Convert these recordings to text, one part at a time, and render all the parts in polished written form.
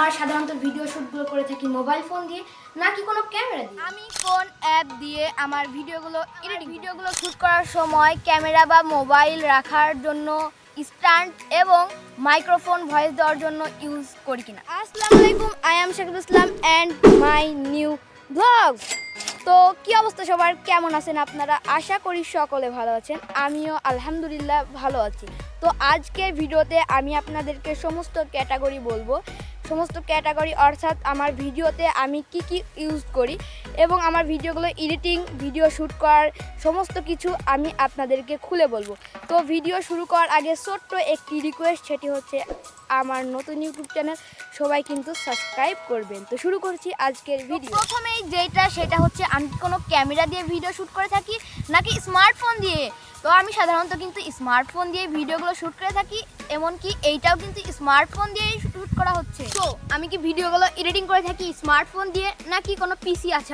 আমার সাধারণত ভিডিও শ্যুটগুলো করে থাকি মোবাইল ফোন দিয়ে নাকি কোনো ক্যামেরা দিয়ে। আমি কোন অ্যাপ দিয়ে আমার ভিডিওগুলো শ্যুট করার সময় ক্যামেরা বা মোবাইল রাখার জন্য স্ট্যান্ড এবং মাইক্রোফোন ভয়েস দেওয়ার জন্য ইউজ করি কিনা। আসসালামু আলাইকুম, I am Shakib Islam and my new blog. তো কি অবস্থা সবার, কেমন আছেন আপনারা? আশা করি সকলে ভালো আছেন, আমিও আলহামদুলিল্লাহ ভালো আছি। তো আজকের ভিডিওতে আমি আপনাদেরকে সমস্ত ক্যাটাগরি বলবো, সমস্ত ক্যাটাগরি অর্থাৎ আমার ভিডিওতে আমি কি কি ইউজ করি এবং আমার ভিডিওগুলো এডিটিং, ভিডিও শ্যুট করার সমস্ত কিছু আমি আপনাদেরকে খুলে বলবো। তো ভিডিও শুরু করার আগে ছোট্ট একটি রিকোয়েস্ট, সেটি হচ্ছে আমার নতুন ইউটিউব চ্যানেল সবাই কিন্তু সাবস্ক্রাইব করবেন। তো শুরু করছি আজকের ভিডিও। প্রথমেই সেটা হচ্ছে আমি কোনো ক্যামেরা দিয়ে ভিডিও শ্যুট করে থাকি নাকি স্মার্টফোন দিয়ে। তো আমি সাধারণত কিন্তু স্মার্টফোন দিয়ে ভিডিওগুলো শ্যুট করে থাকি, এমনকি এইটাও কিন্তু স্মার্টফোন দিয়েই শ্যুট করা হচ্ছে। তো আমি কি ভিডিওগুলো এডিটিং করে থাকি স্মার্টফোন দিয়ে নাকি কোনো পিসি আছে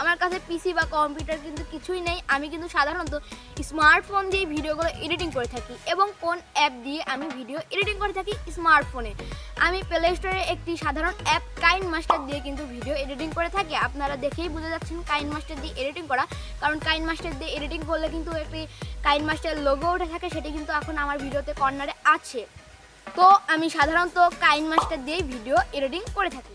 আমার কাছে পিসি বা কম্পিউটার কিন্তু কিছুই নেই। আমি কিন্তু সাধারণত স্মার্টফোন দিয়ে ভিডিওগুলো এডিটিং করে থাকি। এবং কোন অ্যাপ দিয়ে আমি ভিডিও এডিটিং করে থাকি? স্মার্টফোনে আমি প্লে স্টোরে একটি সাধারণ অ্যাপ কাইনমাস্টার দিয়ে কিন্তু ভিডিও এডিটিং করে থাকি। আপনারা দেখেই বুঝে যাচ্ছেন কাইনমাস্টার দিয়ে এডিটিং করা, কারণ কাইনমাস্টার দিয়ে এডিটিং করলে কিন্তু একটি কাইনমাস্টার লোগো উঠে থাকে, সেটি কিন্তু এখন আমার ভিডিওতে কর্নারে আছে। তো আমি সাধারণত কাইনমাস্টার দিয়েই ভিডিও এডিটিং করে থাকি।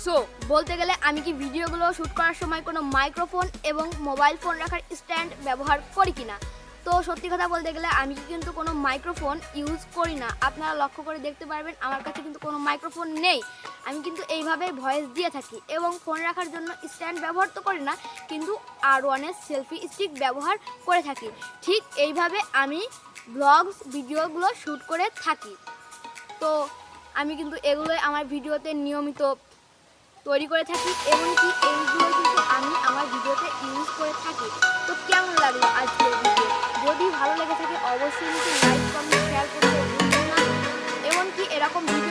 সো বলতে গেলে আমি কি ভিডিওগুলো শ্যুট করার সময় কোনো মাইক্রোফোন এবং মোবাইল ফোন রাখার স্ট্যান্ড ব্যবহার করি কিনা? তো সত্যি কথা বলতে গেলে আমি কিন্তু কোনো মাইক্রোফোন ইউজ করি না। আপনারা লক্ষ্য করে দেখতে পারবেন আমার কাছে কিন্তু কোনো মাইক্রোফোন নেই। আমি কিন্তু এইভাবে ভয়েস দিয়ে থাকি এবং ফোন রাখার জন্য স্ট্যান্ড ব্যবহার তো করি না, কিন্তু R1-এর সেলফি স্টিক ব্যবহার করে থাকি। ঠিক এইভাবে আমি ব্লগস ভিডিওগুলো শ্যুট করে থাকি। তো আমি কিন্তু এগুলোই আমার ভিডিওতে নিয়মিত তৈরি করে থাকি, এমনকি এইগুলো কিন্তু আমি আমার ভিডিওতে ইউজ করে থাকি। তো কেমন লাগলো আজকের ভিডিও? যদি ভালো লেগে থাকে অবশ্যই কিন্তু লাইক, কমেন্ট, শেয়ার করতে ভুলবেন না। এমনকি এরকম ভিডিও